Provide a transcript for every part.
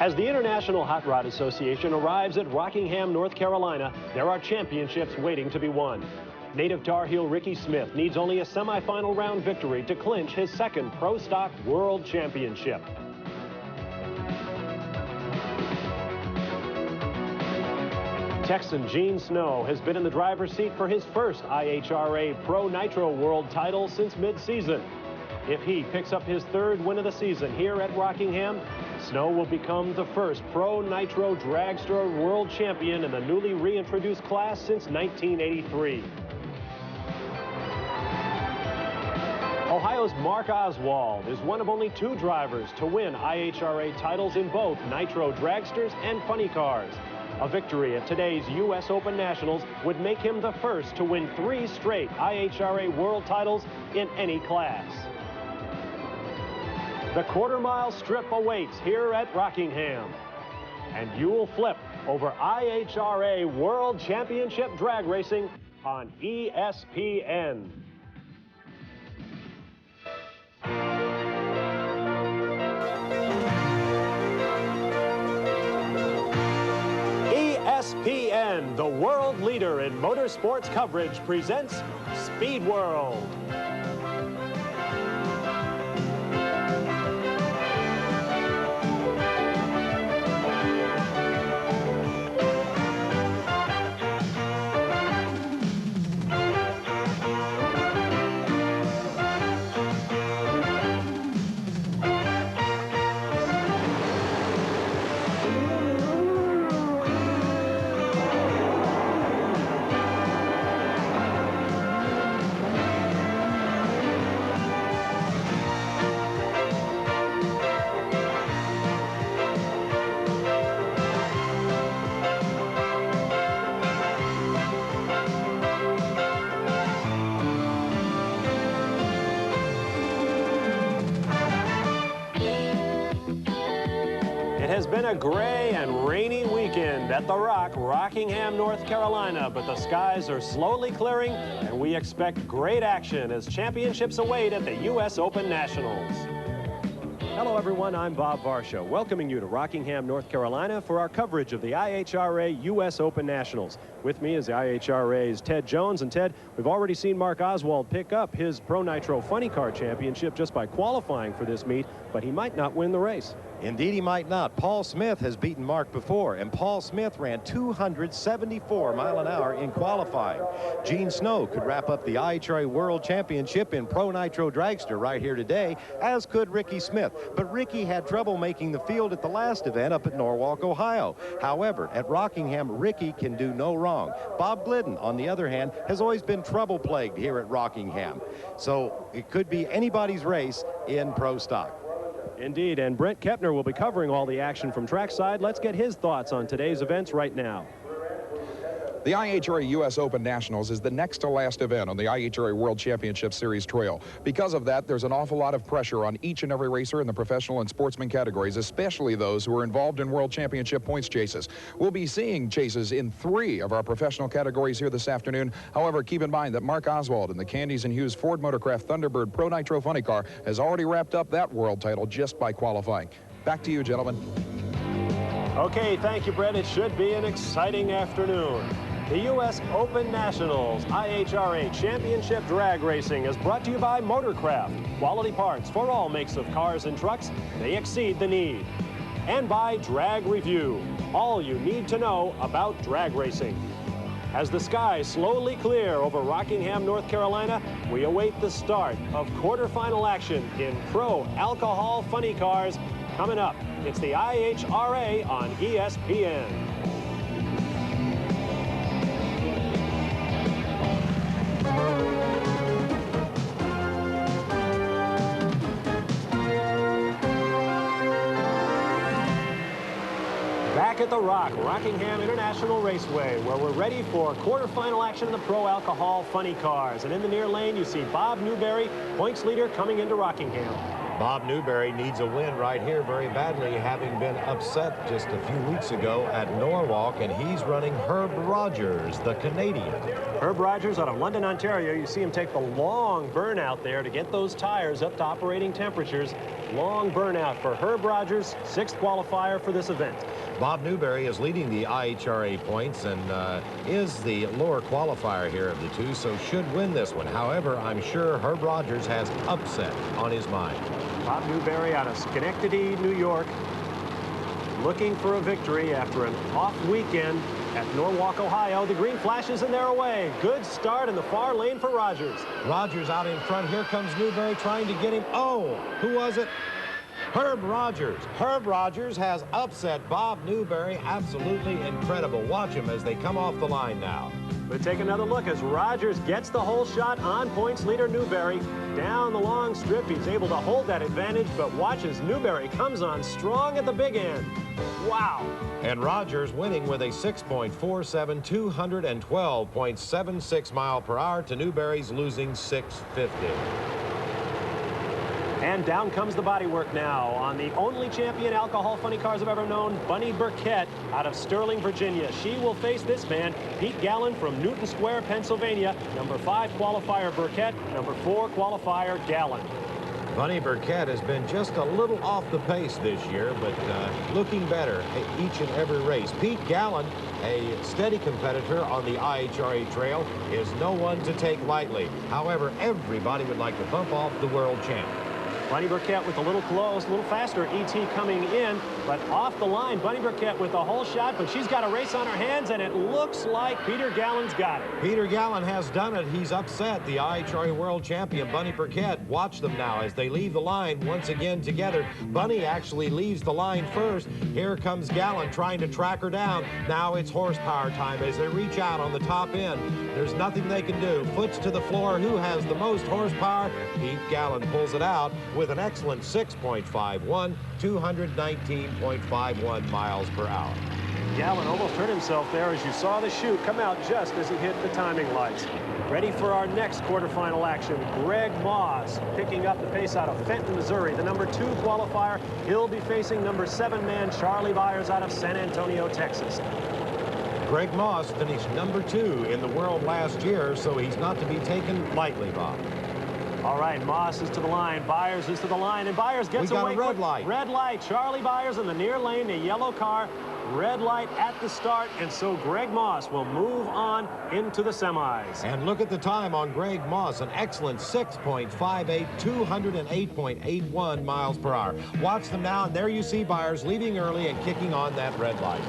As the International Hot Rod Association arrives at Rockingham, North Carolina, there are championships waiting to be won. Native Tar Heel Ricky Smith needs only a semifinal round victory to clinch his second Pro Stock World Championship. Texan Gene Snow has been in the driver's seat for his first IHRA Pro Nitro World title since mid-season. If he picks up his third win of the season here at Rockingham, Snow will become the first Pro Nitro Dragster World Champion in the newly reintroduced class since 1983. Ohio's Mark Oswald is one of only 2 drivers to win IHRA titles in both Nitro Dragsters and Funny Cars. A victory at today's U.S. Open Nationals would make him the first to win 3 straight IHRA World titles in any class. The quarter-mile strip awaits here at Rockingham. And you'll flip over IHRA World Championship Drag Racing on ESPN. ESPN, the world leader in motorsports coverage, presents Speed World. It has been a gray and rainy weekend at the Rock, Rockingham, North Carolina, but the skies are slowly clearing, and we expect great action as championships await at the U.S. Open Nationals. Hello, everyone. I'm Bob Varsha, welcoming you to Rockingham, North Carolina for our coverage of the IHRA U.S. Open Nationals. With me is the IHRA's Ted Jones. And Ted, we've already seen Mark Oswald pick up his Pro Nitro Funny Car Championship just by qualifying for this meet, but he might not win the race. Indeed, he might not. Paul Smith has beaten Mark before, and Paul Smith ran 274 miles an hour in qualifying. Gene Snow could wrap up the IHRA World Championship in Pro Nitro Dragster right here today, as could Ricky Smith. But Ricky had trouble making the field at the last event up at Norwalk, Ohio. However, at Rockingham, Ricky can do no wrong. Bob Glidden, on the other hand, has always been trouble-plagued here at Rockingham. So it could be anybody's race in Pro Stock. Indeed, and Brent Kepner will be covering all the action from trackside. Let's get his thoughts on today's events right now. The IHRA U.S. Open Nationals is the next to last event on the IHRA World Championship Series trail. Because of that, there's an awful lot of pressure on each and every racer in the professional and sportsman categories, especially those who are involved in World Championship points chases. We'll be seeing chases in 3 of our professional categories here this afternoon. However, keep in mind that Mark Oswald in the Candies and Hughes Ford Motorcraft Thunderbird Pro Nitro Funny Car has already wrapped up that world title just by qualifying. Back to you, gentlemen. Okay, thank you, Brent. It should be an exciting afternoon. The U.S. Open Nationals IHRA Championship Drag Racing is brought to you by Motorcraft. Quality parts for all makes of cars and trucks. They exceed the need. And by Drag Review. All you need to know about drag racing. As the skies slowly clear over Rockingham, North Carolina, we await the start of quarterfinal action in Pro Alcohol Funny Cars. Coming up, it's the IHRA on ESPN. Back at the Rock, Rockingham International Raceway, where we're ready for quarterfinal action in the Pro Alcohol Funny Cars. And in the near lane, you see Bob Newberry, points leader, coming into Rockingham. Bob Newberry needs a win right here very badly, having been upset just a few weeks ago at Norwalk, and he's running Herb Rogers, the Canadian. Herb Rogers out of London, Ontario. You see him take the long burnout there to get those tires up to operating temperatures. Long burnout for Herb Rogers, 6th qualifier for this event. Bob Newberry is leading the IHRA points and is the lower qualifier here of the two, so should win this one. However, I'm sure Herb Rogers has upset on his mind. Bob Newberry out of Schenectady, New York, looking for a victory after an off weekend at Norwalk, Ohio. The green flashes and they're away. Good start in the far lane for Rogers. Rogers out in front. Here comes Newberry trying to get him. Oh, who was it? Herb Rogers. Herb Rogers has upset Bob Newberry. Absolutely incredible. Watch him as they come off the line now. But take another look as Rogers gets the whole shot on points leader Newberry. Down the long strip, he's able to hold that advantage, but watch as Newberry comes on strong at the big end. Wow. And Rogers winning with a 6.47, 212.76 mile per hour to Newberry's losing 650. And down comes the bodywork now on the only champion alcohol funny cars I've ever known, Bunny Burkett out of Sterling, Virginia. She will face this man, Pete Gallen from Newton Square, Pennsylvania. Number 5 qualifier Burkett, number 4 qualifier Gallen. Bunny Burkett has been just a little off the pace this year, but looking better each and every race. Pete Gallen, a steady competitor on the IHRA trail, is no one to take lightly. However, everybody would like to bump off the world champ. Bunny Burkett with a little close, a little faster, ET coming in, but off the line, Bunny Burkett with the whole shot, but she's got a race on her hands, and it looks like Peter Gallen's got it. Peter Gallen has done it. He's upset the IHRA world champion, Bunny Burkett. Watch them now as they leave the line once again together. Bunny actually leaves the line first. Here comes Gallen trying to track her down. Now it's horsepower time as they reach out on the top end. There's nothing they can do. Foots to the floor. Who has the most horsepower? Pete Gallen pulls it out with an excellent 6.51, 219.51 miles per hour. Gallen almost hurt himself there as you saw the chute come out just as he hit the timing lights. Ready for our next quarterfinal action. Greg Moss picking up the pace out of Fenton, Missouri. The number 2 qualifier. He'll be facing number 7 man Charlie Byers out of San Antonio, Texas. Greg Moss finished number 2 in the world last year, so he's not to be taken lightly, Bob. All right, Moss is to the line, Byers is to the line, and Byers gets away. We got a red light. Red light. Charlie Byers in the near lane, the yellow car. Red light at the start, and so Greg Moss will move on into the semis. And look at the time on Greg Moss, an excellent 6.58, 208.81 miles per hour. Watch them now, and there you see Byers leaving early and kicking on that red light.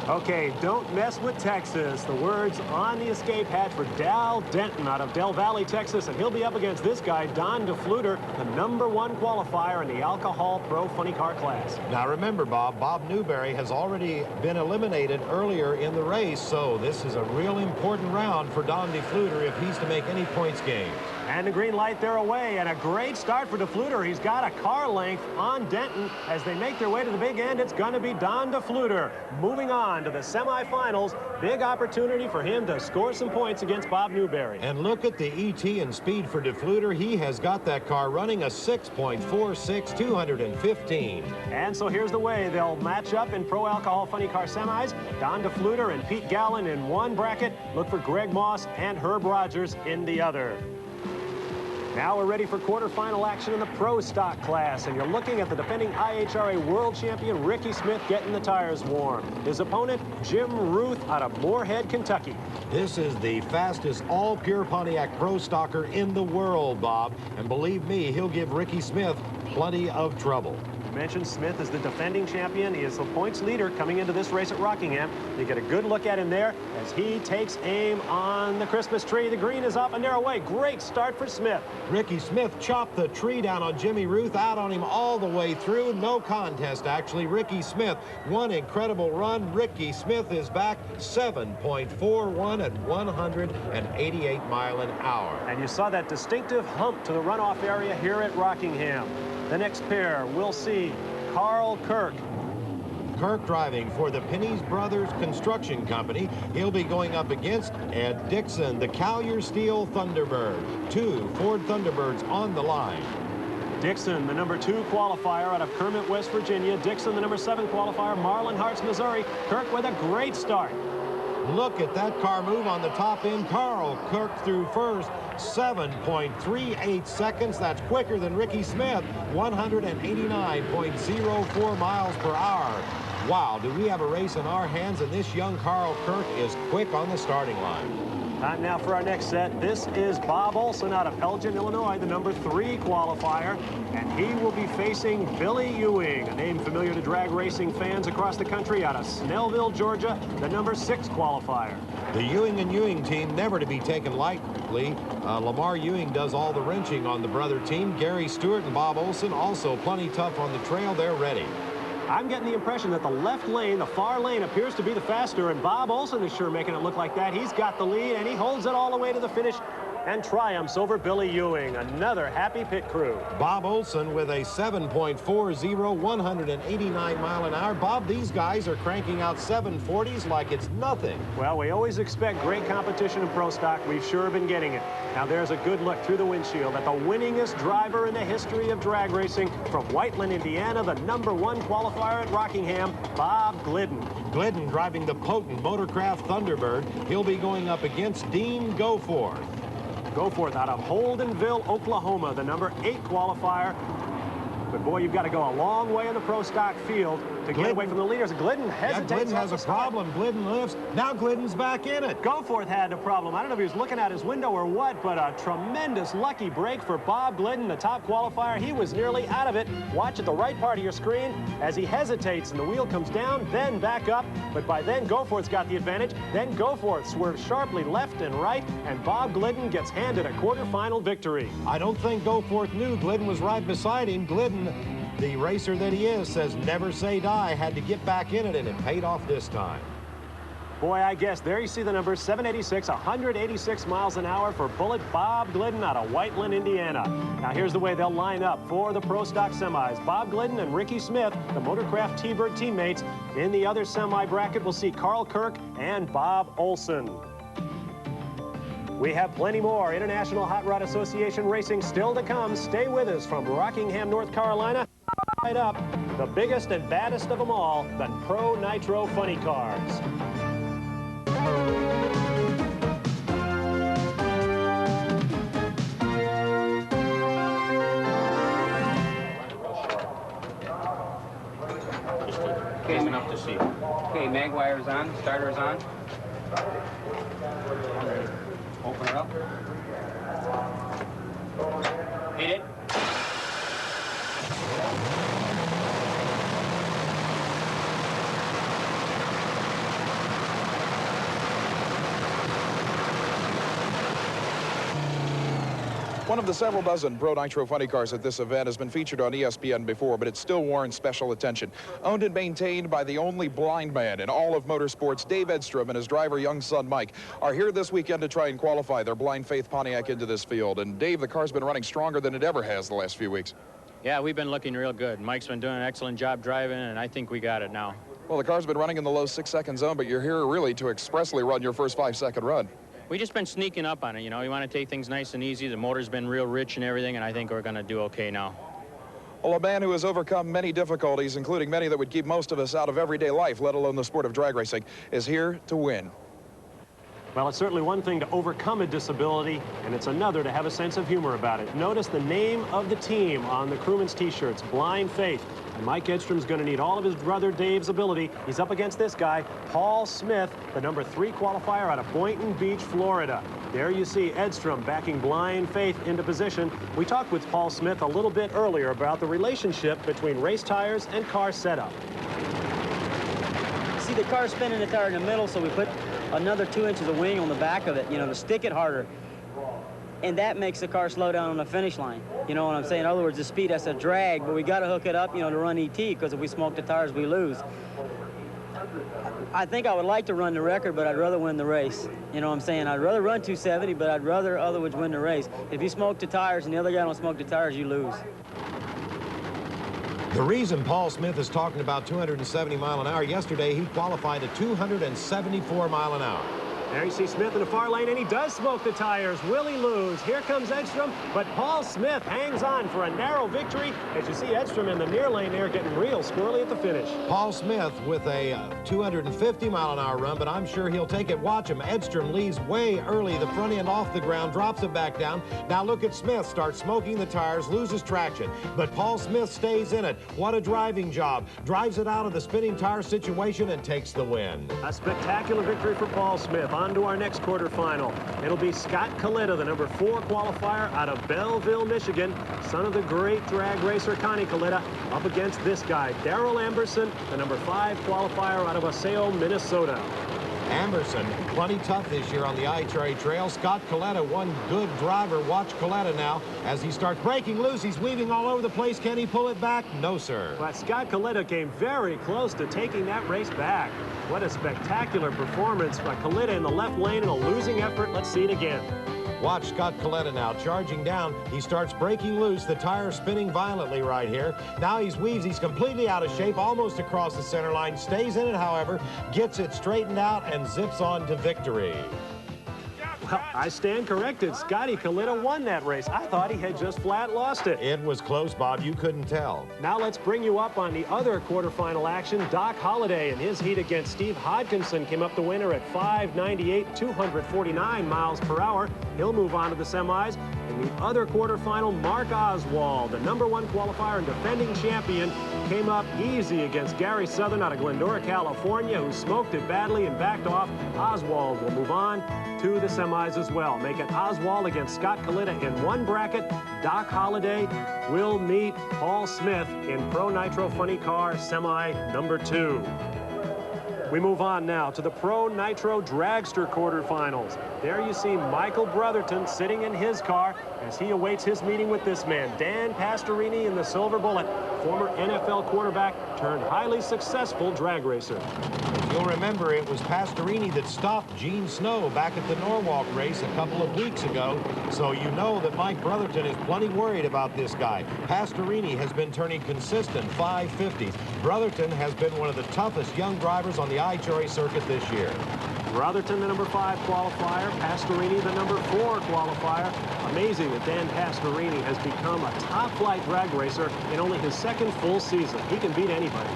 Okay, don't mess with Texas. The words on the escape hatch for Dal Denton out of Del Valle, Texas, and he'll be up against this guy, Don DeFluter, the number 1 qualifier in the Alcohol Pro Funny Car class. Now remember, Bob Newberry has already been eliminated earlier in the race, so this is a real important round for Don DeFluter if he's to make any points gains. And the green light, they're away, and a great start for DeFluter. He's got a car length on Denton. As they make their way to the big end, it's going to be Don DeFluter. Moving on to the semifinals, big opportunity for him to score some points against Bob Newberry. And look at the ET and speed for DeFluter. He has got that car running a 6.46, 215. And so here's the way they'll match up in Pro Alcohol Funny Car semis. Don DeFluter and Pete Gallen in one bracket. Look for Greg Moss and Herb Rogers in the other. Now we're ready for quarterfinal action in the Pro Stock class, and you're looking at the defending IHRA World Champion Ricky Smith getting the tires warm. His opponent, Jim Ruth out of Moorhead, Kentucky. This is the fastest all-pure Pontiac Pro Stocker in the world, Bob, and believe me, he'll give Ricky Smith plenty of trouble. Mentioned Smith is the defending champion. He is the points leader coming into this race at Rockingham. You get a good look at him there as he takes aim on the Christmas tree. The green is up and they're away. Great start for Smith. Ricky Smith chopped the tree down on Jimmy Ruth, out on him all the way through. No contest, actually. Ricky Smith, one incredible run. Ricky Smith is back 7.41 at 188 mile an hour. And you saw that distinctive hump to the runoff area here at Rockingham. The next pair, we'll see Carl Kirk. Kirk driving for the Pennies Brothers Construction Company. He'll be going up against Ed Dixon, the Collier Steel Thunderbird. 2 Ford Thunderbirds on the line. Dixon, the number 2 qualifier out of Kermit, West Virginia. Dixon, the number 7 qualifier, Marlin Hartz, Missouri. Kirk with a great start. Look at that car move on the top end. Carl Kirk through first, 7.38 seconds. That's quicker than Ricky Smith, 189.04 miles per hour. Wow, do we have a race in our hands, and this young Carl Kirk is quick on the starting line. Time now for our next set. This is Bob Olson out of Elgin, Illinois, the number 3 qualifier, and he will be facing Billy Ewing, a name familiar to drag racing fans across the country, out of Snellville, Georgia, the number 6 qualifier. The Ewing and Ewing team never to be taken lightly. Lamar Ewing does all the wrenching on the brother team. Gary Stewart and Bob Olson also plenty tough on the trail. They're ready. I'm getting the impression that the left lane, the far lane, appears to be the faster, and Bob Olson is sure making it look like that. He's got the lead, and he holds it all the way to the finish and triumphs over Billy Ewing. Another happy pit crew. Bob Olson with a 7.40, 189 mile an hour. Bob, these guys are cranking out 740s like it's nothing. Well, we always expect great competition in pro stock. We've sure been getting it. Now there's a good look through the windshield at the winningest driver in the history of drag racing from Whiteland, Indiana, the number 1 qualifier at Rockingham, Bob Glidden. Glidden driving the potent Motorcraft Thunderbird. He'll be going up against Dean Goforth. Goforth out of Holdenville, Oklahoma, the number 8 qualifier. But boy, you've got to go a long way in the pro stock field to get away from the leaders. Glidden hesitates. Yeah, Glidden has a problem. Glidden lifts. Now Glidden's back in it. Goforth had a problem. I don't know if he was looking out his window or what, but a tremendous lucky break for Bob Glidden, the top qualifier. He was nearly out of it. Watch at the right part of your screen as he hesitates and the wheel comes down, then back up. But by then, Goforth's got the advantage. Then Goforth swerves sharply left and right, and Bob Glidden gets handed a quarterfinal victory. I don't think Goforth knew Glidden was right beside him. Glidden, the racer that he is, says never say die. Had to get back in it, and it paid off this time. Boy, I guess there you see the numbers, 786, 186 miles an hour for Bullet Bob Glidden out of Whiteland, Indiana. Now here's the way they'll line up for the pro stock semis. Bob Glidden and Ricky Smith, the Motorcraft T-Bird teammates. In the other semi bracket, we'll see Carl Kirk and Bob Olson. We have plenty more International Hot Rod Association racing still to come. Stay with us from Rockingham, North Carolina. Right up, the biggest and baddest of them all, the Pro Nitro Funny Cars. Okay, enough to see. Okay, mag wire's on, starter's on. Open her up. Hit it. One of the several dozen Pro Nitro Funny Cars at this event has been featured on ESPN before, but it still warrants special attention. Owned and maintained by the only blind man in all of motorsports, Dave Edstrom and his driver, young son Mike, are here this weekend to try and qualify their Blind Faith Pontiac into this field. And Dave, the car's been running stronger than it ever has the last few weeks. Yeah, we've been looking real good. Mike's been doing an excellent job driving, and I think we got it now. Well, the car's been running in the low 6-second zone, but you're here really to expressly run your first 5-second run. We just been sneaking up on it, you know. We want to take things nice and easy. The motor's been real rich and everything, and I think we're going to do okay now. Well, a man who has overcome many difficulties, including many that would keep most of us out of everyday life, let alone the sport of drag racing, is here to win. Well, it's certainly one thing to overcome a disability, and it's another to have a sense of humor about it. Notice the name of the team on the crewman's T-shirts, Blind Faith. And Mike Edstrom's going to need all of his brother Dave's ability. He's up against this guy, Paul Smith, the number 3 qualifier out of Boynton Beach, Florida. There you see Edstrom backing Blind Faith into position. We talked with Paul Smith a little bit earlier about the relationship between race tires and car setup. See the car spinning the tire in the middle, so we put another 2 inches of wing on the back of it, you know, to stick it harder. And that makes the car slow down on the finish line. You know what I'm saying? In other words, the speed has to drag, but we got to hook it up, you know, to run ET, because if we smoke the tires, we lose. I think I would like to run the record, but I'd rather win the race. You know what I'm saying? I'd rather run 270, but I'd rather otherwise win the race. If you smoke the tires and the other guy don't smoke the tires, you lose. The reason Paul Smith is talking about 270 mile an hour, yesterday he qualified at 274 mile an hour. There you see Smith in the far lane, and he does smoke the tires. Will he lose? Here comes Edstrom, but Paul Smith hangs on for a narrow victory. As you see Edstrom in the near lane there getting real squirrely at the finish. Paul Smith with a 250-mile-an-hour run, but I'm sure he'll take it. Watch him. Edstrom leaves way early, the front end off the ground, drops it back down. Now look at Smith, starts smoking the tires, loses traction, but Paul Smith stays in it. What a driving job. Drives it out of the spinning tire situation and takes the win. A spectacular victory for Paul Smith. On to our next quarterfinal. It'll be Scott Coletta, the number 4 qualifier out of Belleville, Michigan, son of the great drag racer Connie Coletta, up against this guy, Darrell Amberson, the number 5 qualifier out of Osseo, Minnesota. Amberson, plenty tough this year on the IHRA trail. Scott Coletta, one good driver. Watch Coletta now as he starts breaking loose. He's weaving all over the place. Can he pull it back? No, sir. But Scott Coletta came very close to taking that race back. What a spectacular performance by Coletta in the left lane in a losing effort. Let's see it again. Watch Scott Coletta now charging down. He starts breaking loose. The tire spinning violently right here. Now he's weaves. He's completely out of shape, almost across the center line. Stays in it, however, gets it straightened out and zips on to victory. Well, I stand corrected. Scotty Coletta won that race. I thought he had just flat lost it. It was close, Bob. You couldn't tell. Now let's bring you up on the other quarterfinal action. Doc Holliday in his heat against Steve Hodgkinson came up the winner at 598, 249 miles per hour. He'll move on to the semis. In the other quarterfinal, Mark Oswald, the number 1 qualifier and defending champion, came up easy against Gary Southern out of Glendora, California, who smoked it badly and backed off. Oswald will move on to the semis as well. Make it Oswald against Scott Coletta in one bracket. Doc Holliday will meet Paul Smith in Pro Nitro Funny Car Semi number 2. We move on now to the Pro Nitro Dragster quarterfinals. There you see Michael Brotherton sitting in his car as he awaits his meeting with this man, Dan Pastorini in the Silver Bullet, former NFL quarterback turned highly successful drag racer. If you'll remember, it was Pastorini that stopped Gene Snow back at the Norwalk race a couple of weeks ago, so you know that Mike Brotherton is plenty worried about this guy. Pastorini has been turning consistent 550s. Brotherton has been one of the toughest young drivers on the IHRA circuit this year. Brotherton, the number 5 qualifier. Pastorini, the number 4 qualifier. Amazing that Dan Pastorini has become a top-flight drag racer in only his 2nd full season. He can beat anybody.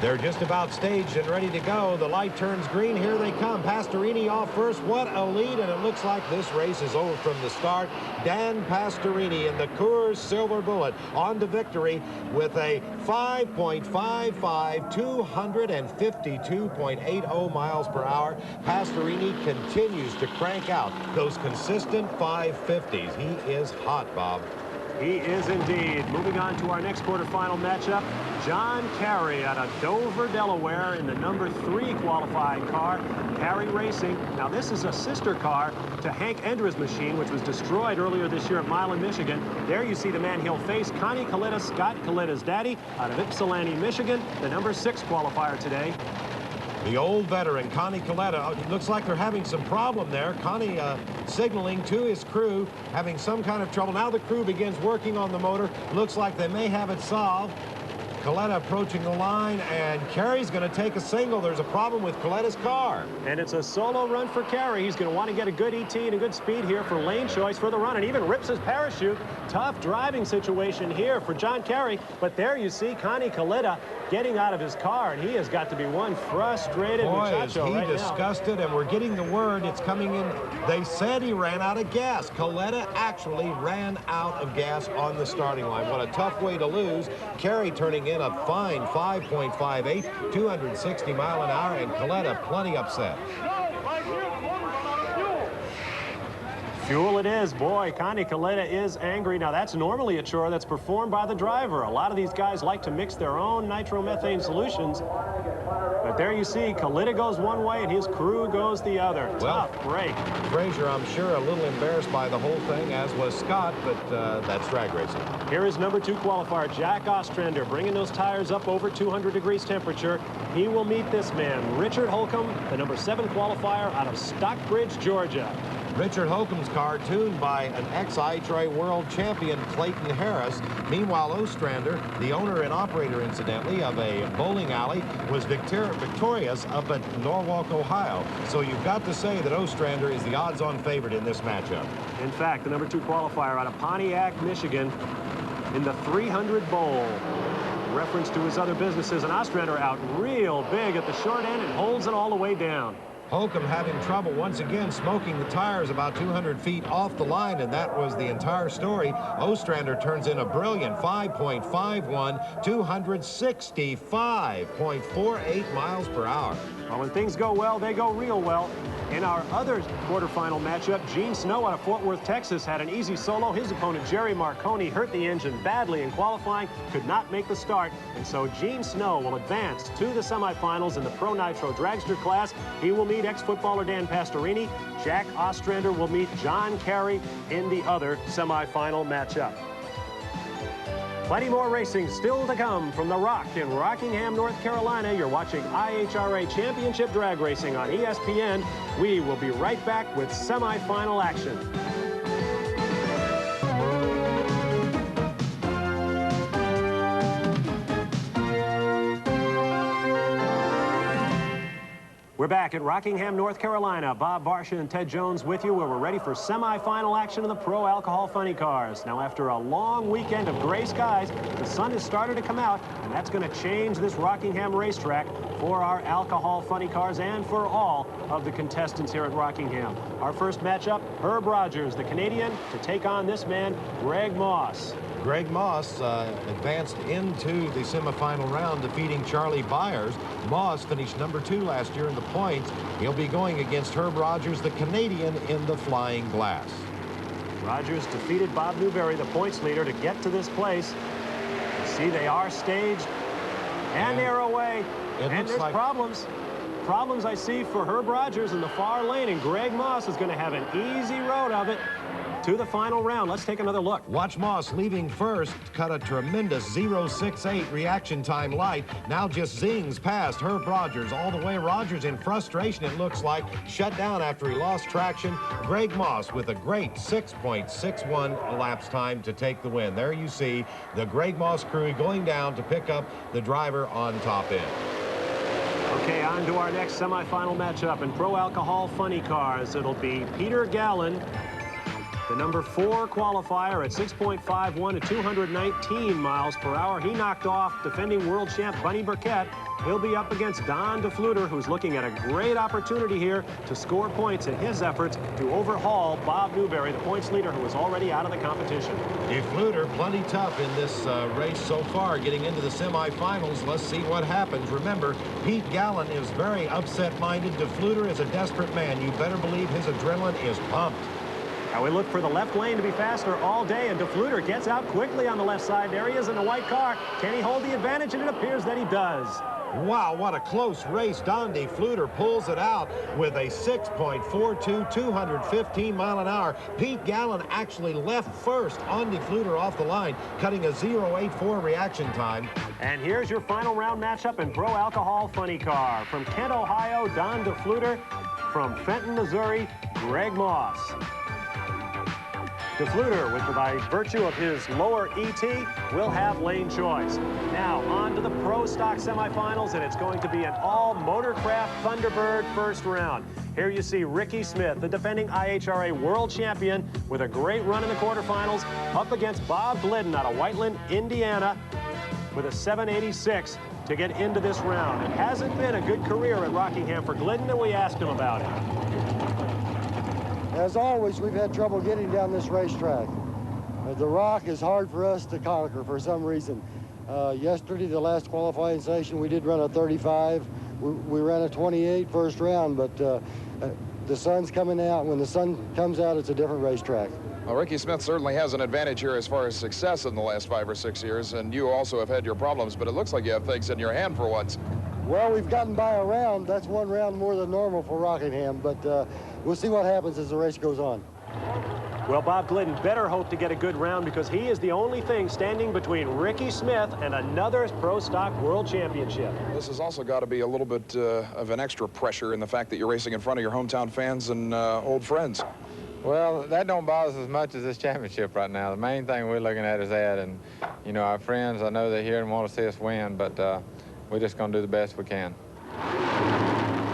They're just about staged and ready to go. The light turns green. Here they come. Pastorini off first. What a lead, and it looks like this race is over from the start. Dan Pastorini in the Coors Silver Bullet on to victory with a 5.55, 252.80 miles per hour. Pastorini continues to crank out those consistent 550s. He is hot, Bob. He is indeed. Moving on to our next quarterfinal matchup, John Carey out of Dover, Delaware in the number 3 qualifying car, Carey Racing. Now this is a sister car to Hank Endra's machine, which was destroyed earlier this year at Milan, Michigan. There you see the man he'll face, Connie Coletta, Scott Coletta's daddy, out of Ypsilanti, Michigan, the number 6 qualifier today. The old veteran, Connie Coletta. It looks like they're having some problem there. Connie signaling to his crew, having some kind of trouble. Now the crew begins working on the motor. Looks like they may have it solved. Coletta approaching the line, and Carey's going to take a single. There's a problem with Coletta's car. And it's a solo run for Carey. He's going to want to get a good ET and a good speed here for lane choice for the run, and even rips his parachute. Tough driving situation here for John Carey, but there you see Connie Coletta getting out of his car, and he has got to be one frustrated muchacho right now. Boy, is he disgusted, and we're getting the word it's coming in. They said he ran out of gas. Coletta actually ran out of gas on the starting line. What a tough way to lose. Carey turning in a fine 5.58, 260 mile an hour, and Coletta plenty upset. Fuel it is. Boy, Connie Coletta is angry. Now, that's normally a chore that's performed by the driver. A lot of these guys like to mix their own nitromethane solutions. But there you see, Coletta goes one way and his crew goes the other. Well, tough break. Frazier, I'm sure, a little embarrassed by the whole thing, as was Scott, but that's drag racing. Here is number 2 qualifier, Jack Ostrander, bringing those tires up over 200 degrees temperature. He will meet this man, Richard Holcomb, the number 7 qualifier out of Stockbridge, Georgia. Richard Holcomb's car tuned by an ex-IHRA world champion, Clayton Harris. Meanwhile, Ostrander, the owner and operator, incidentally, of a bowling alley, was victorious up at Norwalk, Ohio. So you've got to say that Ostrander is the odds-on favorite in this matchup. In fact, the #2 qualifier out of Pontiac, Michigan, in the 300 bowl. Reference to his other businesses, and Ostrander out real big at the short end and holds it all the way down. Holcomb having trouble once again smoking the tires about 200 feet off the line, and that was the entire story. Ostrander turns in a brilliant 5.51, 265.48 miles per hour. Well, when things go well, they go real well. In our other quarterfinal matchup, Gene Snow out of Fort Worth, Texas, had an easy solo. His opponent, Jerry Marconi, hurt the engine badly in qualifying, could not make the start, and so Gene Snow will advance to the semifinals in the Pro Nitro Dragster class. He will meet ex-footballer Dan Pastorini. Jack Ostrander will meet John Carey in the other semifinal matchup. Plenty more racing still to come from the Rock in Rockingham, North Carolina. You're watching IHRA Championship Drag Racing on ESPN. We will be right back with semifinal action. We're back at Rockingham, North Carolina. Bob Varsha and Ted Jones with you, where we're ready for semifinal action in the Pro Alcohol Funny Cars. Now, after a long weekend of gray skies, the sun has started to come out, and that's going to change this Rockingham racetrack for our Alcohol Funny Cars and for all of the contestants here at Rockingham. Our first matchup, Herb Rogers, the Canadian, to take on this man, Greg Moss. Greg Moss advanced into the semifinal round, defeating Charlie Byers. Moss finished #2 last year in the points. He'll be going against Herb Rogers, the Canadian, in the Flying Glass. Rogers defeated Bob Newberry, the points leader, to get to this place. You see, they are staged, and they're away. And there's problems. Problems I see for Herb Rogers in the far lane, and Greg Moss is going to have an easy road of it to the final round. Let's take another look. Watch Moss leaving first, cut a tremendous 0.68 reaction time light. Now just zings past Herb Rogers all the way. Rogers in frustration, it looks like, shut down after he lost traction. Greg Moss with a great 6.61 elapsed time to take the win. There you see the Greg Moss crew going down to pick up the driver on top end. Okay, on to our next semifinal matchup in Pro Alcohol Funny Cars. It'll be Peter Gallen, the #4 qualifier at 6.51 at 219 miles per hour. He knocked off defending world champ Bunny Burkett. He'll be up against Don DeFluter, who's looking at a great opportunity here to score points in his efforts to overhaul Bob Newberry, the points leader, who is already out of the competition. DeFluter plenty tough in this race so far, getting into the semifinals. Let's see what happens. Remember, Pete Gallen is very upset-minded. DeFluter is a desperate man. You better believe his adrenaline is pumped. Now we look for the left lane to be faster all day, and DeFluter gets out quickly on the left side. There he is in the white car. Can he hold the advantage? And it appears that he does. Wow, what a close race. Don DeFluter pulls it out with a 6.42, 215 mile an hour. Pete Gallen actually left first on DeFluter off the line, cutting a 0.84 reaction time. And here's your final round matchup in Pro Alcohol Funny Car. From Kent, Ohio, Don DeFluter. From Fenton, Missouri, Greg Moss. DeFluter, by virtue of his lower ET, will have lane choice. Now, on to the Pro Stock semifinals, and it's going to be an all-Motorcraft Thunderbird first round. Here you see Ricky Smith, the defending IHRA world champion, with a great run in the quarterfinals, up against Bob Glidden out of Whiteland, Indiana, with a 786 to get into this round. It hasn't been a good career at Rockingham for Glidden, and we asked him about it. As always, we've had trouble getting down this racetrack. The rock is hard for us to conquer for some reason. Yesterday, the last qualifying session, we did run a 35. We ran a 28 first round, but the sun's coming out. When the sun comes out, it's a different racetrack. Well, Ricky Smith certainly has an advantage here as far as success in the last 5 or 6 years, and you also have had your problems, but it looks like you have things in your hand for once. Well, we've gotten by a round. That's one round more than normal for Rockingham, but we'll see what happens as the race goes on. Well, Bob Glidden better hope to get a good round, because he is the only thing standing between Ricky Smith and another Pro Stock World Championship. This has also got to be a little bit of an extra pressure in the fact that you're racing in front of your hometown fans and old friends. Well, that don't bother us as much as this championship right now. The main thing we're looking at is that, and, you know, our friends, I know they're here and want to see us win, but we're just going to do the best we can.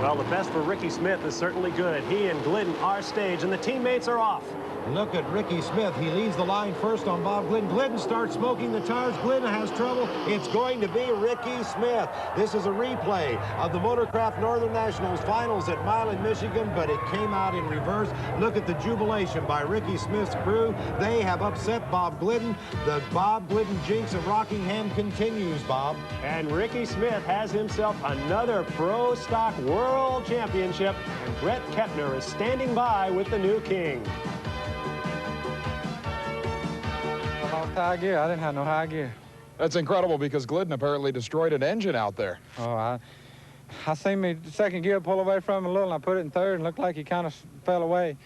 Well, the best for Ricky Smith is certainly good. He and Glidden are staged, and the teammates are off. Look at Ricky Smith. He leads the line first on Bob Glidden. Glidden starts smoking the tires. Glidden has trouble. It's going to be Ricky Smith. This is a replay of the Motorcraft Northern Nationals finals at Milan, Michigan, but it came out in reverse. Look at the jubilation by Ricky Smith's crew. They have upset Bob Glidden. The Bob Glidden jinx of Rockingham continues, Bob. And Ricky Smith has himself another Pro Stock World Championship, and Brett Kepner is standing by with the new king. High gear. I didn't have no high gear. That's incredible because Glidden apparently destroyed an engine out there. Oh, I seen me second gear pull away from him a little, and I put it in third, and looked like he kind of fell away. And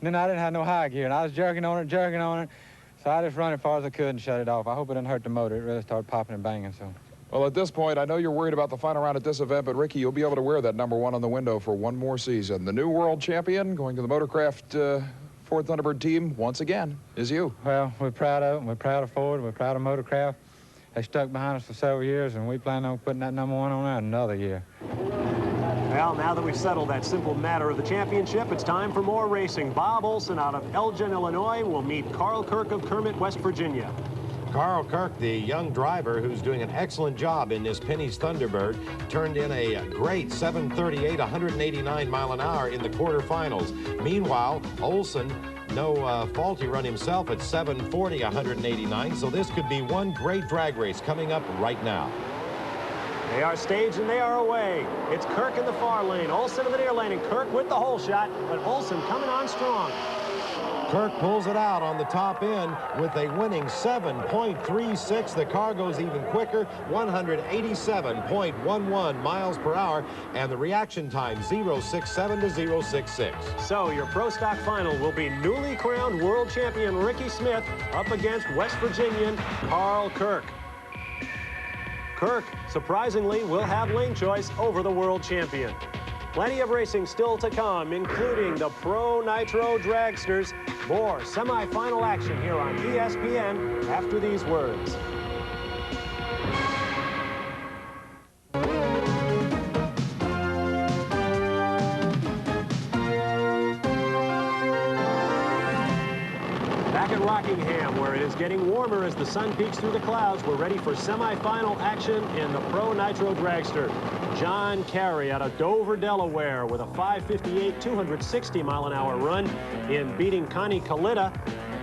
then I didn't have no high gear, and I was jerking on it. So I just run as far as I could and shut it off. I hope it didn't hurt the motor. It really started popping and banging, so. Well, at this point, I know you're worried about the final round at this event, but Ricky, you'll be able to wear that #1 on the window for one more season. The new world champion going to the Motorcraft Ford Thunderbird team once again is you. Well, we're proud of them. We're proud of Ford. We're proud of Motorcraft. They stuck behind us for several years, and we plan on putting that #1 on there another year. Well, now that we've settled that simple matter of the championship, it's time for more racing. Bob Olson out of Elgin, Illinois, will meet Carl Kirk of Kermit, West Virginia. Carl Kirk, the young driver who's doing an excellent job in this Penny's Thunderbird, turned in a great 7:38, 189 mile an hour in the quarterfinals. Meanwhile, Olson, no faulty run himself at 7:40, 189, so this could be one great drag race coming up right now. They are staged and they are away. It's Kirk in the far lane, Olson in the near lane, and Kirk with the hole shot, but Olson coming on strong. Kirk pulls it out on the top end with a winning 7.36. The car goes even quicker, 187.11 miles per hour, and the reaction time 0.67 to 0.66. So your Pro Stock final will be newly crowned world champion Ricky Smith up against West Virginian Carl Kirk. Kirk, surprisingly, will have lane choice over the world champion. Plenty of racing still to come, including the Pro Nitro Dragsters. More semi-final action here on ESPN after these words. Back at Rockingham, where it is getting warmer as the sun peeks through the clouds, we're ready for semi-final action in the Pro Nitro Dragster. John Carey out of Dover, Delaware, with a 5:58, 260 mile an hour run in beating Connie Kalita.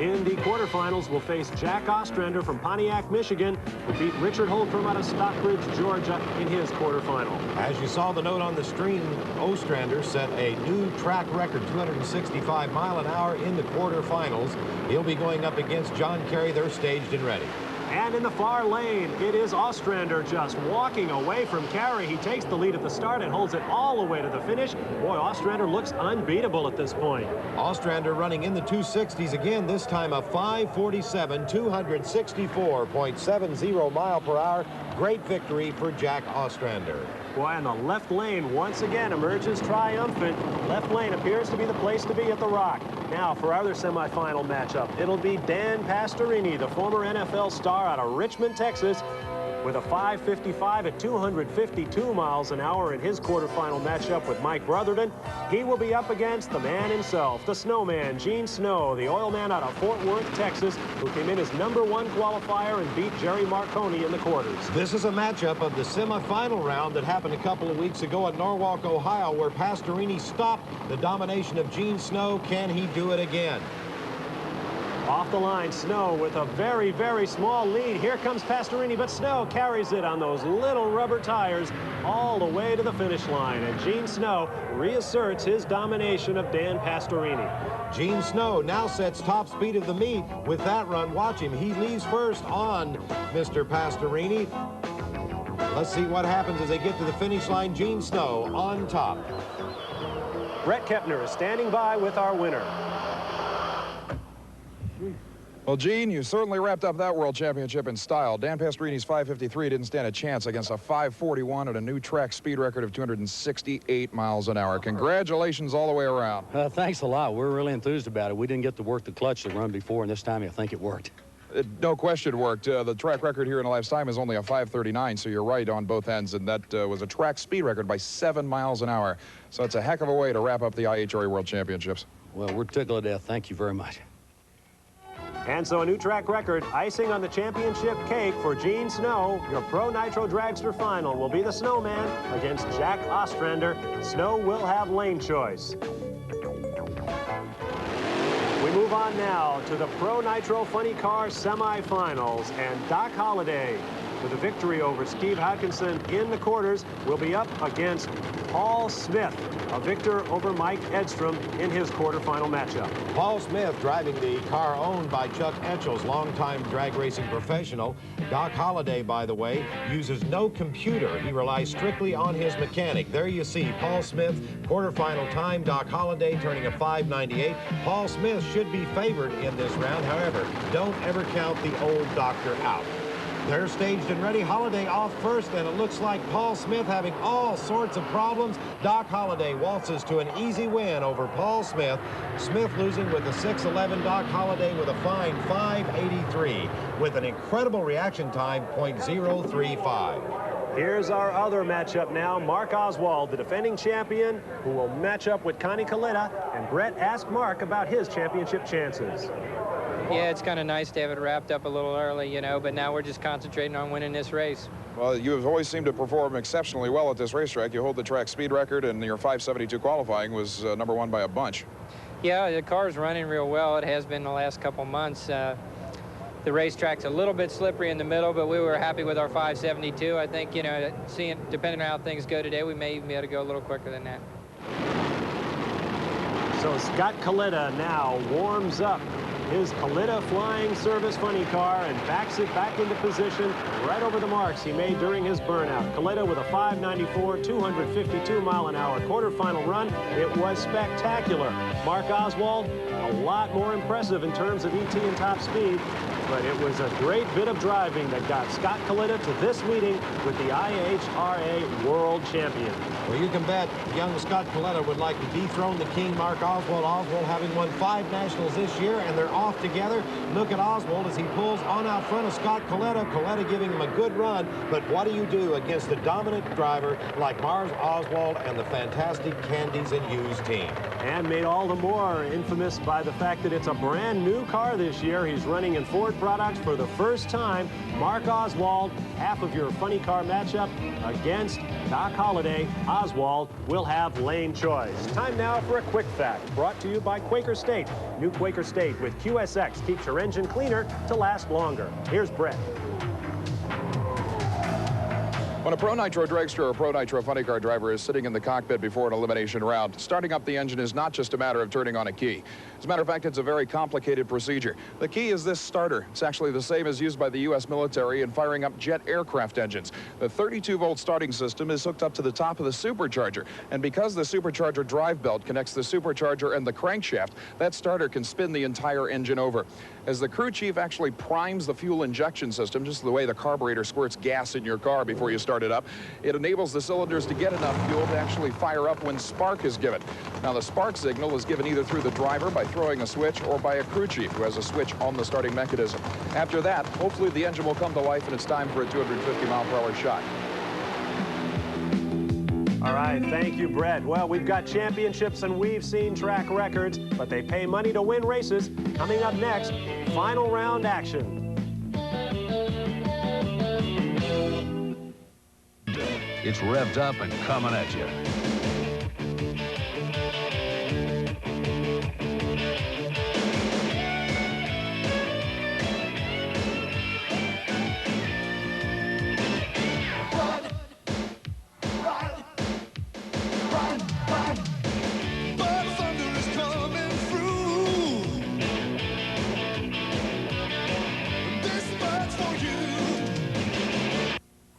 In the quarterfinals, will face Jack Ostrander from Pontiac, Michigan, who beat Richard Holcomb out of Stockbridge, Georgia, in his quarterfinal. As you saw the note on the screen, Ostrander set a new track record, 265 mile an hour in the quarterfinals. He'll be going up against John Carey. They're staged and ready. And in the far lane, it is Ostrander just walking away from Carey. He takes the lead at the start and holds it all the way to the finish. Boy, Ostrander looks unbeatable at this point. Ostrander running in the 260s again, this time a 5:47, 264.70 mile per hour. Great victory for Jack Ostrander. Boy, and the left lane once again emerges triumphant. Left lane appears to be the place to be at the Rock. Now, for our other semifinal matchup, it'll be Dan Pastorini, the former NFL star out of Richmond, Texas, with a 5:55 at 252 miles an hour in his quarterfinal matchup with Mike Brotherton. He will be up against the man himself, the snowman, Gene Snow, the oil man out of Fort Worth, Texas, who came in as #1 qualifier and beat Jerry Marconi in the quarters. This is a matchup of the semifinal round that happened a couple of weeks ago at Norwalk, Ohio, where Pastorini stopped the domination of Gene Snow. Can he do it again? Off the line, Snow with a very, very small lead. Here comes Pastorini, but Snow carries it on those little rubber tires all the way to the finish line. And Gene Snow reasserts his domination of Dan Pastorini. Gene Snow now sets top speed of the meet with that run. Watch him. He leaves first on Mr. Pastorini. Let's see what happens as they get to the finish line. Gene Snow on top. Brett Kepner is standing by with our winner. Well, Gene, you certainly wrapped up that World Championship in style. Dan Pastrini's 5:53 didn't stand a chance against a 5:41 and a new track speed record of 268 miles an hour. Congratulations all the way around. Thanks a lot. We're really enthused about it. We didn't get to work the clutch the run before, and this time I think it worked. No question it worked. The track record here in the last time is only a 5:39, so you're right on both ends, and that was a track speed record by 7 miles an hour. So it's a heck of a way to wrap up the IHRA World Championships. Well, we're tickled to death. Thank you very much. And so a new track record, icing on the championship cake for Gene Snow. Your Pro Nitro Dragster final will be the Snowman against Jack Ostrander. Snow will have lane choice. We move on now to the Pro Nitro Funny Car semifinals, and Doc Holliday, with a victory over Steve Hodkinson in the quarters, will be up against Paul Smith, a victor over Mike Edstrom in his quarterfinal matchup. Paul Smith driving the car owned by Chuck Etchel's longtime drag racing professional. Doc Holliday, by the way, uses no computer. He relies strictly on his mechanic. There you see Paul Smith, quarterfinal time. Doc Holliday turning a 5:98. Paul Smith should be favored in this round. However, don't ever count the old doctor out. They're staged and ready. Holliday off first, and it looks like Paul Smith having all sorts of problems. Doc Holliday waltzes to an easy win over Paul Smith. Smith losing with a 6:11. Doc Holliday with a fine 5:83 with an incredible reaction time, .035. Here's our other matchup now. Mark Oswald, the defending champion, who will match up with Connie Coletta. And Brett asked Mark about his championship chances. Yeah, it's kind of nice to have it wrapped up a little early, you know, but now we're just concentrating on winning this race. Well, you have always seemed to perform exceptionally well at this racetrack. You hold the track speed record, and your 5:72 qualifying was #1 by a bunch. Yeah, the car's running real well. It has been the last couple months. The racetrack's a little bit slippery in the middle, but we were happy with our 5:72. I think, you know, depending on how things go today, we may even be able to go a little quicker than that. So Scott Coletta now warms up his Coletta Flying Service funny car and backs it back into position right over the marks he made during his burnout. Coletta with a 5:94, 252 mile an hour quarterfinal run. It was spectacular. Mark Oswald, a lot more impressive in terms of ET and top speed, but it was a great bit of driving that got Scott Coletta to this meeting with the IHRA World Champion. Well, you can bet young Scott Coletta would like to dethrone the king, Mark Oswald. Oswald having won 5 nationals this year, and they're off together. Look at Oswald as he pulls on out front of Scott Coletta. Coletta giving him a good run, but what do you do against a dominant driver like Mars Oswald and the fantastic Candies and Hughes team? And made all the more infamous by the fact that it's a brand new car this year. He's running in Ford products for the first time. Mark Oswald, half of your funny car matchup against Doc Holliday. Oswald will have lane choice. Time now for a quick fact, brought to you by Quaker State. New Quaker State with QSX keeps your engine cleaner to last longer. Here's Brett. When a Pro Nitro dragster or Pro Nitro funny car driver is sitting in the cockpit before an elimination round, starting up the engine is not just a matter of turning on a key. As a matter of fact, it's a very complicated procedure. The key is this starter. It's actually the same as used by the U.S. military in firing up jet aircraft engines. The 32-volt starting system is hooked up to the top of the supercharger, and because the supercharger drive belt connects the supercharger and the crankshaft, that starter can spin the entire engine over. As the crew chief actually primes the fuel injection system, just the way the carburetor squirts gas in your car before you start it up, it enables the cylinders to get enough fuel to actually fire up when spark is given. Now, the spark signal is given either through the driver by throwing a switch or by a crew chief who has a switch on the starting mechanism. After that, hopefully the engine will come to life and it's time for a 250-mile-per-hour shot. All right, thank you, Brett. Well, we've got championships and we've seen track records, but they pay money to win races. Coming up next, final round action. It's revved up and coming at you.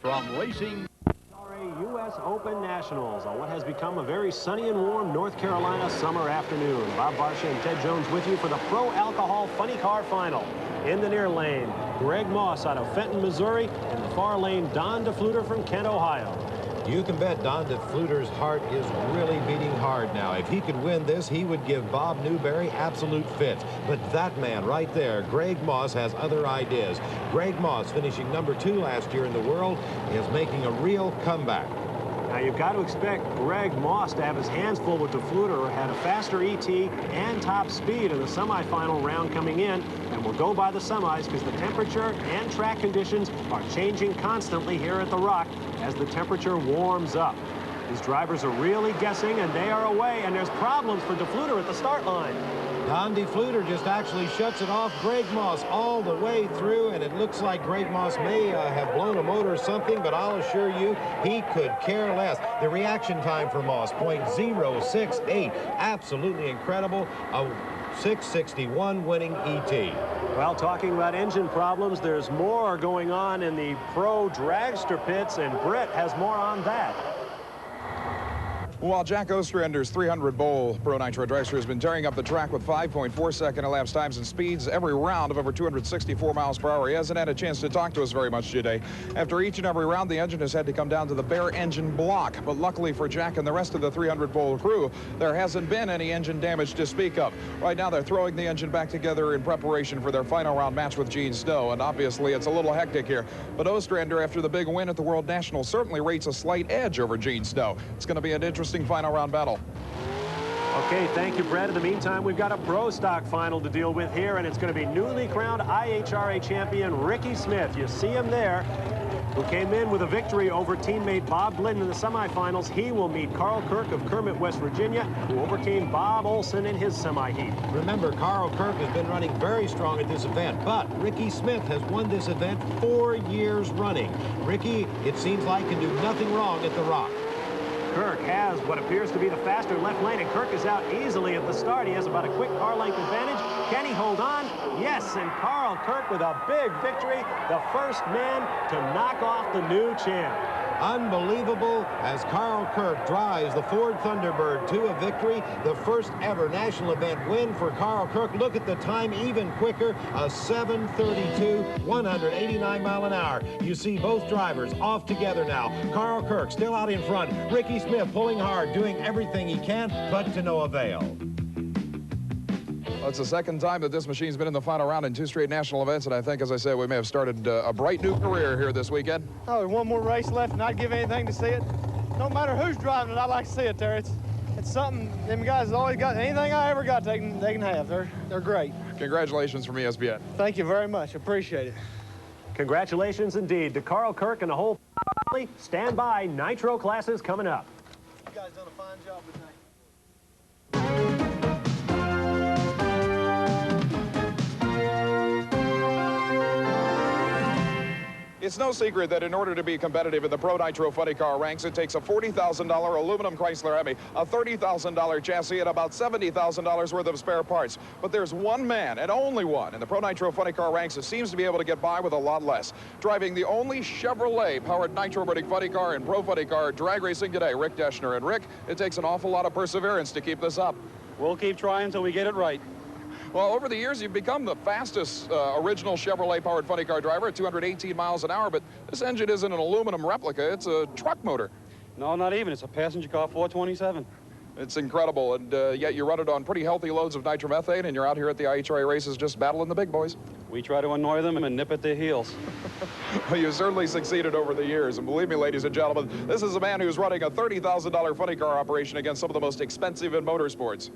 From racing, U.S. Open Nationals on what has become a very sunny and warm North Carolina summer afternoon. Bob Barsha and Ted Jones with you for the Pro Alcohol Funny Car Final. In the near lane, Greg Moss out of Fenton, Missouri. In the far lane, Don DeFluter from Kent, Ohio. You can bet Don DeFluter's heart is really beating hard now. If he could win this, he would give Bob Newberry absolute fits. But that man right there, Greg Moss, has other ideas. Greg Moss, finishing #2 last year in the world, is making a real comeback. Now, you've got to expect Greg Moss to have his hands full with DeFluter, who had a faster ET and top speed in the semifinal round coming in. And we'll go by the semis because the temperature and track conditions are changing constantly here at the Rock as the temperature warms up. These drivers are really guessing, and they are away, and there's problems for DeFluter at the start line. Don DeFluter just actually shuts it off Greg Moss all the way through, and it looks like Greg Moss may have blown a motor or something, but I'll assure you he could care less. The reaction time for Moss, .068, absolutely incredible. A 661 winning ET. Well, talking about engine problems, there's more going on in the pro dragster pits, and Brett has more on that. While Jack Ostrander's 300 bowl Pro Nitro dragster has been tearing up the track with 5.4-second elapsed times and speeds every round of over 264 miles per hour, he hasn't had a chance to talk to us very much today. After each and every round, the engine has had to come down to the bare engine block. But luckily for Jack and the rest of the 300 bowl crew, there hasn't been any engine damage to speak of. Right now, they're throwing the engine back together in preparation for their final round match with Gene Snow. And obviously, it's a little hectic here. But Ostrander, after the big win at the World Nationals, certainly rates a slight edge over Gene Snow. It's going to be an interesting final round battle. Okay, thank you, Brett. In the meantime, we've got a pro stock final to deal with here, and it's going to be newly crowned IHRA champion Ricky Smith. You see him there, who came in with a victory over teammate Bob Glidden in the semifinals. He will meet Carl Kirk of Kermit, West Virginia, who overcame Bob Olson in his semi-heat. Remember, Carl Kirk has been running very strong at this event, but Ricky Smith has won this event 4 years running. Ricky, it seems like, can do nothing wrong at the Rock. Kirk has what appears to be the faster left lane, and Kirk is out easily at the start. He has about a quick car length advantage. Can he hold on? Yes, and Carl Kirk with a big victory, the first man to knock off the new champ. Unbelievable as Carl Kirk drives the Ford Thunderbird to a victory. The first ever national event win for Carl Kirk. Look at the time, even quicker, a 7:32, 189 mile an hour. You see both drivers off together now. Carl Kirk still out in front. Ricky Smith pulling hard, doing everything he can, but to no avail. It's the second time that this machine's been in the final round in 2 straight national events, and I think, as I said, we may have started a bright new career here this weekend. Oh, one more race left, and I'd give anything to see it. No matter who's driving it, I like to see it there. It's something them guys have always got. Anything I ever got, they can have. They're great. Congratulations from ESPN. Thank you very much. Appreciate it. Congratulations indeed to Carl Kirk and the whole family. Stand by, Nitro classes coming up. You guys done a fine job tonight. It's no secret that in order to be competitive in the Pro Nitro Funny Car ranks, it takes a $40,000 aluminum Chrysler Hemi, a $30,000 chassis, and about $70,000 worth of spare parts. But there's one man, and only one, in the Pro Nitro Funny Car ranks that seems to be able to get by with a lot less. Driving the only Chevrolet-powered nitro-burning funny car in Pro Funny Car drag racing today, Rick Deschner. And Rick, it takes an awful lot of perseverance to keep this up. We'll keep trying until we get it right. Well, over the years, you've become the fastest original Chevrolet-powered funny car driver at 218 miles an hour, but this engine isn't an aluminum replica. It's a truck motor. No, not even. It's a passenger car 427. It's incredible, and yet you run it on pretty healthy loads of nitromethane, and you're out here at the IHRA races just battling the big boys. We try to annoy them and nip at their heels. Well, you certainly succeeded over the years, and believe me, ladies and gentlemen, this is a man who's running a $30,000 funny car operation against some of the most expensive in motorsports.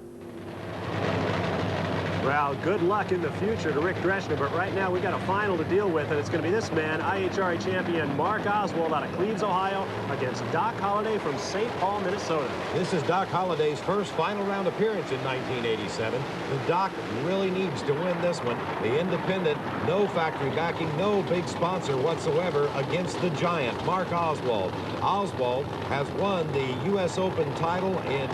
Well, good luck in the future to Rick Deschner, but right now we've got a final to deal with, and it's going to be this man, IHRA champion Mark Oswald out of Cleves, Ohio, against Doc Holliday from St. Paul, Minnesota. This is Doc Holliday's first final round appearance in 1987. The Doc really needs to win this one. The independent, no factory backing, no big sponsor whatsoever against the giant, Mark Oswald. Oswald has won the U.S. Open title in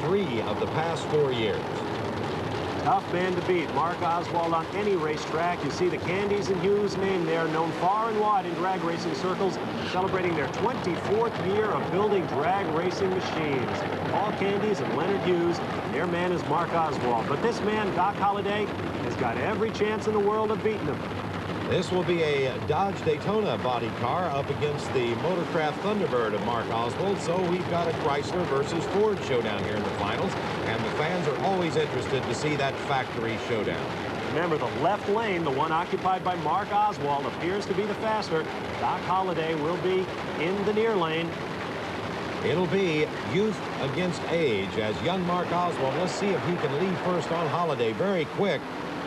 3 of the past 4 years. Tough man to beat. Mark Oswald on any racetrack. You see the Candies and Hughes name there, known far and wide in drag racing circles, celebrating their 24th year of building drag racing machines. Paul Candies and Leonard Hughes, and their man is Mark Oswald. But this man, Doc Holliday, has got every chance in the world of beating him. This will be a Dodge Daytona body car up against the Motorcraft Thunderbird of Mark Oswald. So we've got a Chrysler versus Ford showdown here in the finals, and the fans are always interested to see that factory showdown. Remember, the left lane, the one occupied by Mark Oswald, appears to be the faster. Doc Holliday will be in the near lane. It'll be youth against age as young Mark Oswald. Let's see if he can lead first on Holliday very quick.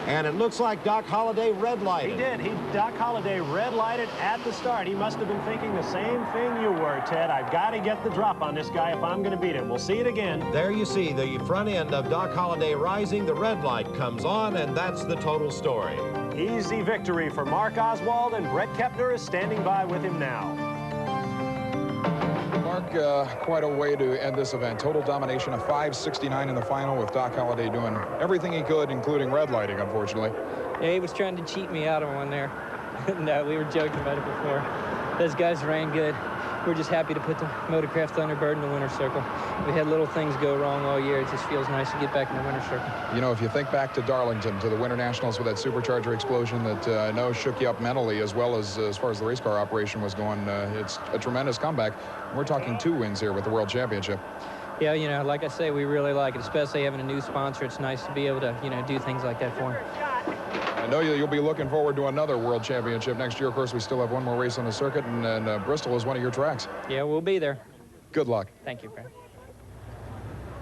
And it looks like Doc Holliday red-lighted. He did. Doc Holliday red-lighted at the start. He must have been thinking the same thing you were, Ted. I've got to get the drop on this guy if I'm going to beat him. We'll see it again. There you see the front end of Doc Holliday rising. The red light comes on, and that's the total story. Easy victory for Mark Oswald, and Brett Kepner is standing by with him now. Mark, quite a way to end this event. Total domination of 569 in the final, with Doc Holliday doing everything he could, including red lighting, unfortunately. Yeah, he was trying to cheat me out of one there. No, we were joking about it before. Those guys ran good. We're just happy to put the Motorcraft Thunderbird in the winner's circle. We had little things go wrong all year. It just feels nice to get back in the winner's circle. You know, if you think back to Darlington, to the Winter Nationals with that supercharger explosion that I know shook you up mentally as well as far as the race car operation was going, it's a tremendous comeback. We're talking 2 wins here with the World Championship. Yeah, you know, like I say, we really like it, especially having a new sponsor. It's nice to be able to, you know, do things like that for him. I know you'll be looking forward to another World Championship next year. Of course, we still have one more race on the circuit, and Bristol is one of your tracks. Yeah, we'll be there. Good luck. Thank you, Brad.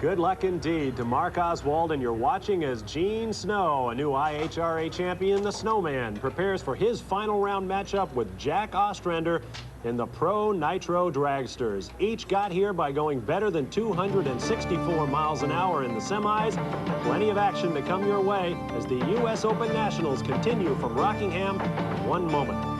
Good luck indeed to Mark Oswald, and you're watching as Gene Snow, a new IHRA champion, the Snowman, prepares for his final round matchup with Jack Ostrander in the Pro Nitro Dragsters. Each got here by going better than 264 miles an hour in the semis. Plenty of action to come your way as the U.S. Open Nationals continue from Rockingham in 1 moment.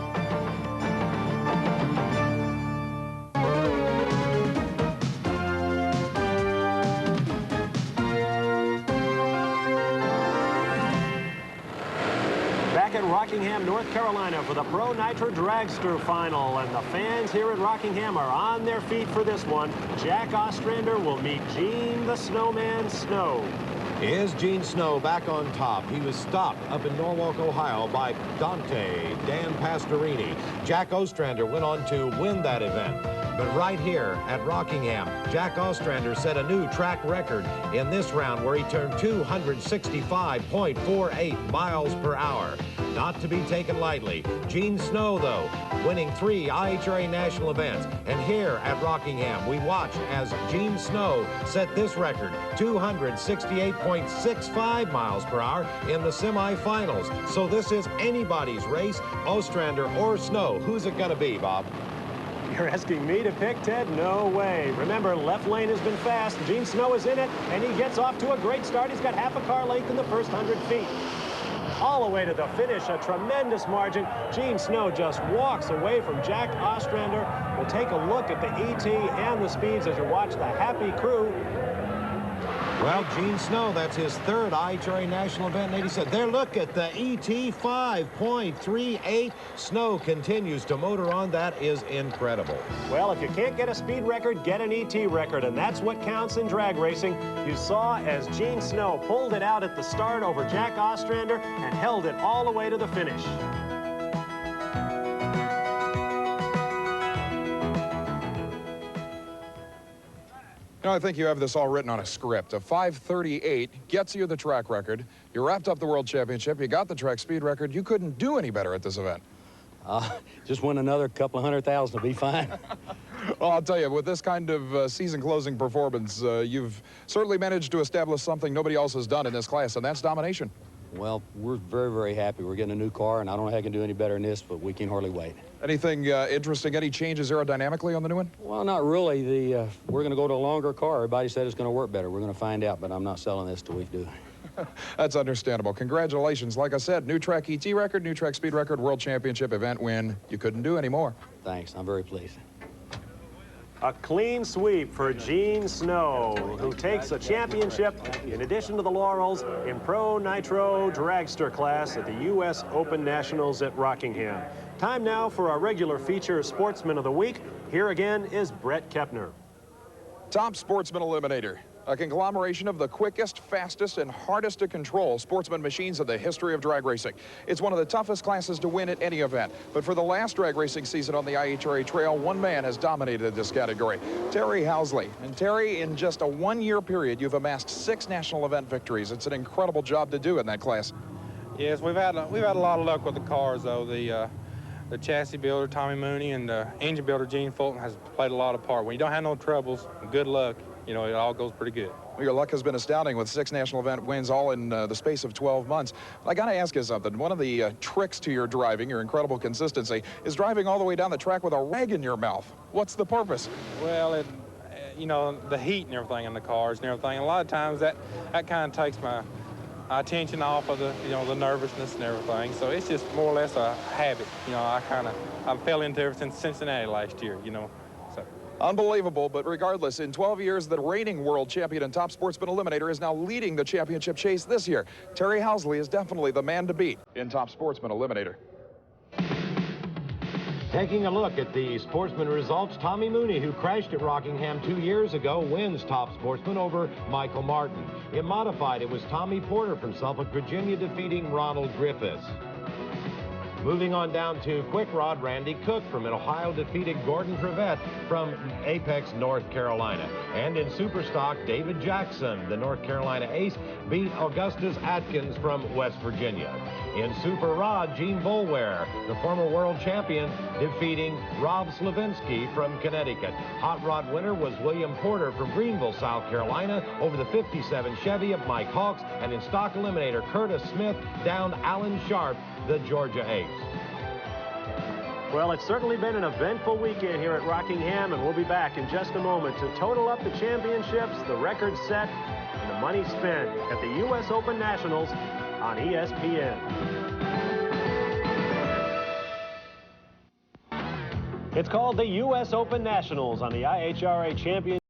At Rockingham, North Carolina for the Pro Nitro Dragster final, and the fans here at Rockingham are on their feet for this one. Jack Ostrander will meet Gene the Snowman Snow. Is Gene Snow back on top? He was stopped up in Norwalk, Ohio by Dante Dan Pastorini. Jack Ostrander went on to win that event. But right here at Rockingham, Jack Ostrander set a new track record in this round where he turned 265.48 miles per hour. Not to be taken lightly. Gene Snow, though, winning 3 IHRA national events. And here at Rockingham, we watch as Gene Snow set this record, 268.65 miles per hour in the semifinals. So this is anybody's race, Ostrander or Snow. Who's it going to be, Bob? You're asking me to pick, Ted? No way. Remember, left lane has been fast. Gene Snow is in it, and he gets off to a great start. He's got half a car length in the first 100 feet. All the way to the finish, a tremendous margin. Gene Snow just walks away from Jack Ostrander. We'll take a look at the ET and the speeds as you watch the happy crew. Well, Gene Snow, that's his 3rd IHRA national event in 87. There, look at the ET 5.38. Snow continues to motor on. That is incredible. Well, if you can't get a speed record, get an ET record, and that's what counts in drag racing. You saw as Gene Snow pulled it out at the start over Jack Ostrander and held it all the way to the finish. You know, I think you have this all written on a script. A 5:38 gets you the track record. You wrapped up the World Championship. You got the track speed record. You couldn't do any better at this event. Just win another couple of 100,000 will be fine. Well, I'll tell you, with this kind of season-closing performance, you've certainly managed to establish something nobody else has done in this class, and that's domination. Well, we're very, very happy. We're getting a new car, and I don't know how I can do any better than this, but we can hardly wait. Anything interesting, any changes aerodynamically on the new one? Well, not really. We're going to go to a longer car. Everybody said it's going to work better. We're going to find out, but I'm not selling this till we do. That's understandable. Congratulations. Like I said, new track ET record, new track speed record, World Championship event win. You couldn't do any more. Thanks. I'm very pleased. A clean sweep for Gene Snow, who takes a championship in addition to the laurels in Pro Nitro Dragster class at the U.S. Open Nationals at Rockingham. Time now for our regular feature Sportsman of the Week. Here again is Brett Kepner. Top Sportsman Eliminator, a conglomeration of the quickest, fastest, and hardest to control sportsman machines in the history of drag racing. It's one of the toughest classes to win at any event. But for the last drag racing season on the IHRA trail, one man has dominated this category, Terry Housley. And Terry, in just a one-year period, you've amassed 6 national event victories. It's an incredible job to do in that class. Yes, we've had a lot of luck with the cars, though. The chassis builder, Tommy Mooney, and the engine builder, Gene Fulton, has played a lot of part. When you don't have no troubles, good luck, you know, it all goes pretty good. Well, your luck has been astounding with 6 national event wins all in the space of 12 months. I got to ask you something. One of the tricks to your driving, your incredible consistency, is driving all the way down the track with a rag in your mouth. What's the purpose? Well, you know, the heat and everything in the cars and everything. A lot of times that kind of takes my attention off of the, you know, the nervousness and everything. So it's just more or less a habit. You know, I fell into it ever since Cincinnati last year, you know. So. Unbelievable, but regardless, in 12 years, the reigning world champion and top sportsman eliminator is now leading the championship chase this year. Terry Housley is definitely the man to beat in top sportsman eliminator. Taking a look at the sportsman results, Tommy Mooney, who crashed at Rockingham 2 years ago, wins top sportsman over Michael Martin. In modified, it was Tommy Porter from Suffolk, Virginia, defeating Ronald Griffiths. Moving on down to quick rod, Randy Cook from Ohio defeated Gordon Trevette from Apex, North Carolina. And in Superstock, David Jackson, the North Carolina ace, beat Augustus Atkins from West Virginia. In Super Rod, Gene Boulware, the former world champion, defeating Rob Slavinsky from Connecticut. Hot Rod winner was William Porter from Greenville, South Carolina, over the 57 Chevy of Mike Hawks. And in Stock Eliminator, Curtis Smith downed Alan Sharp, the Georgia ace. Well, it's certainly been an eventful weekend here at Rockingham, and we'll be back in just a moment to total up the championships, the records set, and the money spent at the U.S. Open Nationals on ESPN. It's called the U.S. Open Nationals on the IHRA Championship,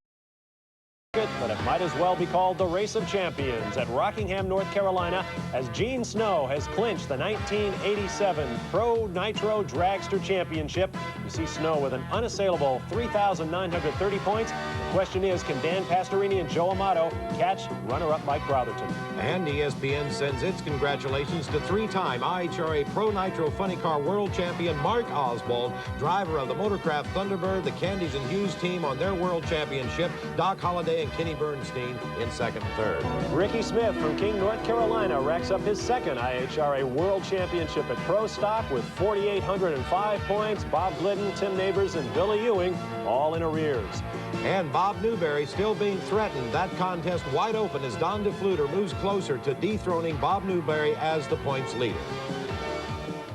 but it might as well be called the Race of Champions at Rockingham, North Carolina, as Gene Snow has clinched the 1987 Pro Nitro Dragster Championship. You see Snow with an unassailable 3,930 points. The question is, can Dan Pastorini and Joe Amato catch runner-up Mike Brotherton? And ESPN sends its congratulations to 3-time IHRA Pro Nitro Funny Car World Champion Mark Oswald, driver of the Motorcraft Thunderbird, the Candies and Hughes team on their World Championship, Doc Holliday and Kenny Bernstein in second and third. Ricky Smith from King, North Carolina racks up his second IHRA World Championship at Pro Stock with 4,805 points. Bob Glidden, Tim Neighbors, and Billy Ewing all in arrears. And Bob Newberry still being threatened. That contest wide open as Don DeFluter moves closer to dethroning Bob Newberry as the points leader.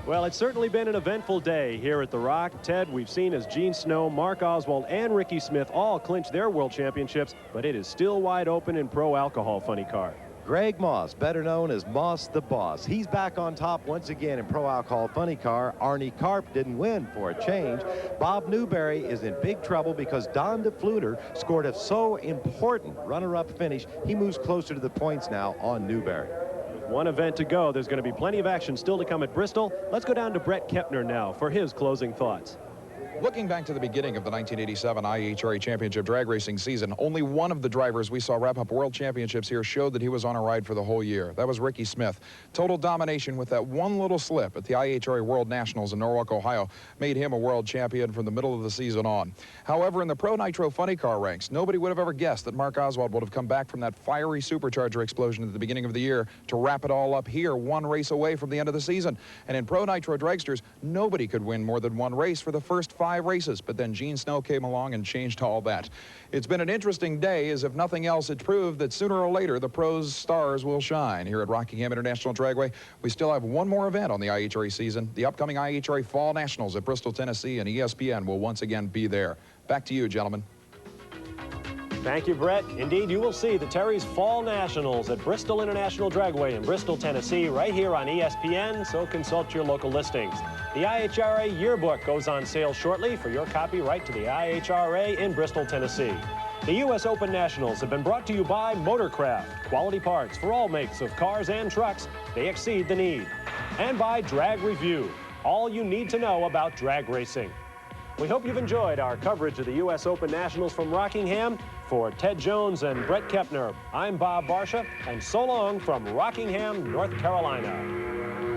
Well, it's certainly been an eventful day here at the Rock. Ted, we've seen as Gene Snow, Mark Oswald, and Ricky Smith all clinch their world championships, but it is still wide open in pro alcohol funny car. Greg Moss, better known as Moss the Boss. He's back on top once again in Pro Alcohol Funny Car. Arnie Karp didn't win for a change. Bob Newberry is in big trouble because Don DeFluter scored a so important runner-up finish. He moves closer to the points now on Newberry. With one event to go, there's going to be plenty of action still to come at Bristol. Let's go down to Brett Kepner now for his closing thoughts. Looking back to the beginning of the 1987 IHRA Championship drag racing season, only one of the drivers we saw wrap up world championships here showed that he was on a ride for the whole year. That was Ricky Smith. Total domination with that one little slip at the IHRA World Nationals in Norwalk, Ohio, made him a world champion from the middle of the season on. However, in the Pro Nitro Funny Car ranks, nobody would have ever guessed that Mark Oswald would have come back from that fiery supercharger explosion at the beginning of the year to wrap it all up here, one race away from the end of the season. And in Pro Nitro Dragsters, nobody could win more than one race for the first 5 races, but then Gene Snow came along and changed all that. It's been an interesting day, as if nothing else, it proved that sooner or later the pros' stars will shine. Here at Rockingham International Dragway, we still have one more event on the IHRA season. The upcoming IHRA Fall Nationals at Bristol, Tennessee, and ESPN will once again be there. Back to you, gentlemen. Thank you, Brett. Indeed, you will see the Terry's Fall Nationals at Bristol International Dragway in Bristol, Tennessee, right here on ESPN, so consult your local listings. The IHRA Yearbook goes on sale shortly for your copy right to the IHRA in Bristol, Tennessee. The U.S. Open Nationals have been brought to you by Motorcraft, quality parts for all makes of cars and trucks. They exceed the need. And by Drag Review, all you need to know about drag racing. We hope you've enjoyed our coverage of the U.S. Open Nationals from Rockingham. For Ted Jones and Brett Kepner, I'm Bob Barsha, and so long from Rockingham, North Carolina.